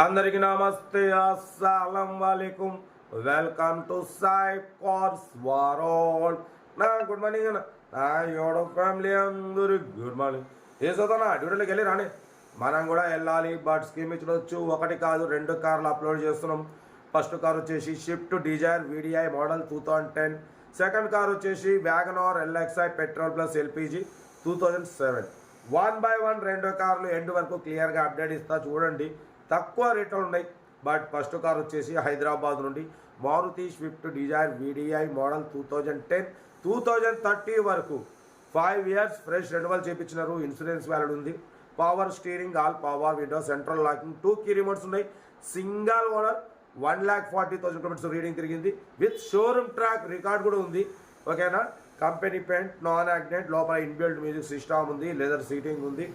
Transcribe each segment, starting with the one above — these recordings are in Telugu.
అందరికీ నమస్తే, అస్సలం వాలేకుం. Welcome to Sai cars world. నా గుడ్ మార్నింగ్ అన్న, నా యోడో ఫ్యామిలీ అందరూ గుడ్ మార్నింగ్. ఏ చదువునా డ్యూటీలోకి వెళ్ళి రాని, మనం కూడా వెళ్ళాలి. బట్ స్కీమ్ ఇచ్చవచ్చు, ఒకటి కాదు 2 కార్లు అప్లోడ్ చేస్తున్నాం. ఫస్ట్ కార్ వచ్చేసి Swift Dzire VDI model 2010. Second car వచ్చేసి WagonR LXI petrol plus LPG 2007. 1 by 1 2 కార్లు ఎండ్ వరకు క్లియర్గా అప్డేట్ ఇస్తా చూడండి. తక్కువ రేట్లు ఉన్నాయి. బట్ ఫస్ట్ కార్ వచ్చేసి హైదరాబాద్ నుండి Maruti Swift Dzire VDI model 2010 2030 వరకు 5 years ఫ్రెష్ రెన్యువల్ చేయించినారు. ఇన్సూరెన్స్ వ్యాలిడ్ ఉంది. Power steering, all power window, central locking, 2 key remotes ఉన్నాయి. సింగల్ ఓనర్, 1,40,000 కిలోమీటర్స్ రీడింగ్ తిరిగింది. విత్ షోరూమ్ ట్రాక్ రికార్డ్ కూడా ఉంది. ఓకేనా. కంపెనీ పెయింట్, నాన్ యాక్సిడెంట్, లోపల ఇన్బిల్ట్ మ్యూజిక్ సిస్టమ్ ఉంది, లెదర్ సీటింగ్ ఉంది,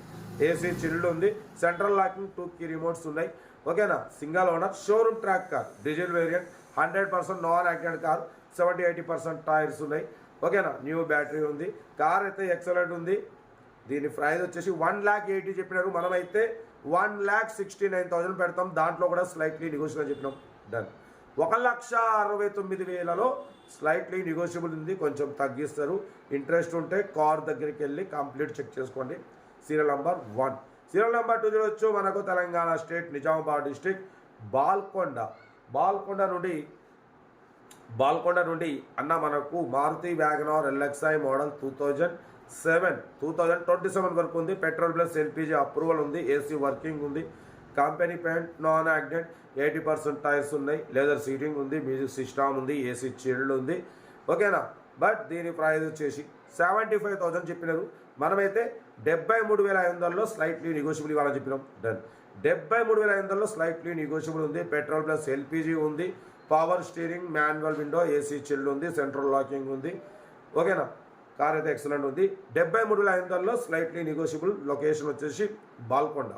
ఏసీ చిల్డ్ ఉంది, సెంట్రల్ లాకింగ్, 2 కీ రిమోట్స్ ఉన్నాయి. ఓకేనా. Single owner, showroom track car, diesel variant, 100% non accident car, 70-80% tyres ఉన్నాయి. ఓకేనా. న్యూ బ్యాటరీ ఉంది. కార్ అయితే ఎక్సలెంట్ ఉంది. దీని ప్రైస్ వచ్చేసి 1,80,000 చెప్పినారు. మనమైతే 1,69,000 పెడతాం. దాంట్లో కూడా స్లైట్లీ నెగోషియబుల్ చెప్పినాం. డన్. 1,69,000లో స్లైట్లీ నెగోషియబుల్ ఉంది, కొంచెం తగ్గిస్తారు. ఇంట్రెస్ట్ ఉంటే కార్ దగ్గరికి వెళ్ళి కంప్లీట్ చెక్ చేసుకోండి. Serial number 1. సీరియల్ నెంబర్ 2 చూడవచ్చు. మనకు తెలంగాణ స్టేట్, నిజామాబాద్ డిస్ట్రిక్ట్, బాల్కొండ నుండి అన్న మనకు మారుతి వ్యాగనార్ ఎల్ఎక్స్ఐ మోడల్ 2027 వరకు ఉంది. పెట్రోల్ ప్లస్ ఎల్పిజి అప్రూవల్ ఉంది. ఏసీ వర్కింగ్ ఉంది. Company paint, non accident, 80% tyres ఉన్నాయి. లెదర్ సీటింగ్ ఉంది, మ్యూజిక్ సిస్టమ్ ఉంది, ఏసీ చిల్డ్ ఉంది. ఓకేనా. బట్ దీని ప్రైస్ వచ్చేసి 75,000 చెప్పినారు. మనమైతే 73,500లో స్లైట్లీ నెగోషియబుల్ ఇవ్వాలని చెప్పినాం. డన్. 73,500లో స్లైట్లీ నెగోషియబుల్ ఉంది. పెట్రోల్ ప్లస్ ఎల్పిజి ఉంది. Power steering, manual window, AC chilled ఉంది, సెంట్రల్ లాకింగ్ ఉంది. ఓకేనా. కార్ అయితే ఎక్సలెంట్ ఉంది. 73,500లో స్లైట్లీ నెగోషియబుల్. లొకేషన్ వచ్చేసి బాల్కొండ,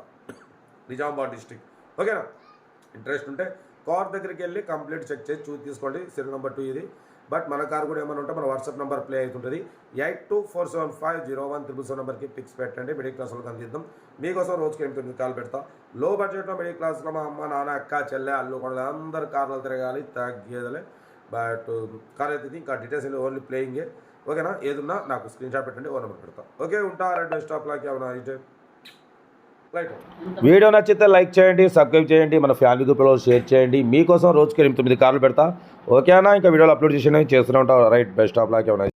నిజామాబాద్ డిస్ట్రిక్ట్. ఓకేనా. ఇంట్రెస్ట్ ఉంటే కార్ దగ్గరికి వెళ్ళి కంప్లీట్ చెక్ చేసి తీసుకోండి. సీరియల్ నెంబర్ 2 ఇది. బట్ మన కార్ కూడా ఏమైనా ఉంటే మన వాట్సాప్ నెంబర్ ప్లే అవుతుంటుంది. 8247501777 నెంబర్కి పిక్స్ పెట్టండి. మిడిల్ క్లాస్ వాళ్ళకి అందిద్దాం. మీకోసం రోజుకి 8 కాల్ పెడతా. లో బడ్జెట్లో మిడిల్ క్లాస్లో మా అమ్మ, నాన్న, అక్క, చెల్లె, అల్లు కూడా అందరు కార్లు తిరగాలి, తగ్గేదలే. బట్ కార్ అయితే ఇంకా డీటెయిల్స్ ఓన్లీ ప్లేయింగే. ఓకేనా. ఏదున్నా నాకు స్క్రీన్ షాట్ పెట్టండి, ఓ నెంబర్ పెడతా. ఓకే, ఉంటారా. Best of luck. ఏమన్నా అయితే వీడియో నచ్చితే లైక్ చేయండి, సబ్స్క్రైబ్ చేయండి, మన ఫ్యామిలీ గ్రూప్లో షేర్ చేయండి. మీకోసం రోజుకి 8 కార్లు పెడతా. ఓకేనా. ఇంకా వీడియోలు అప్లోడ్ చేస్తూనే ఉంటాం. రైట్. Best of luck. ఏమన్నా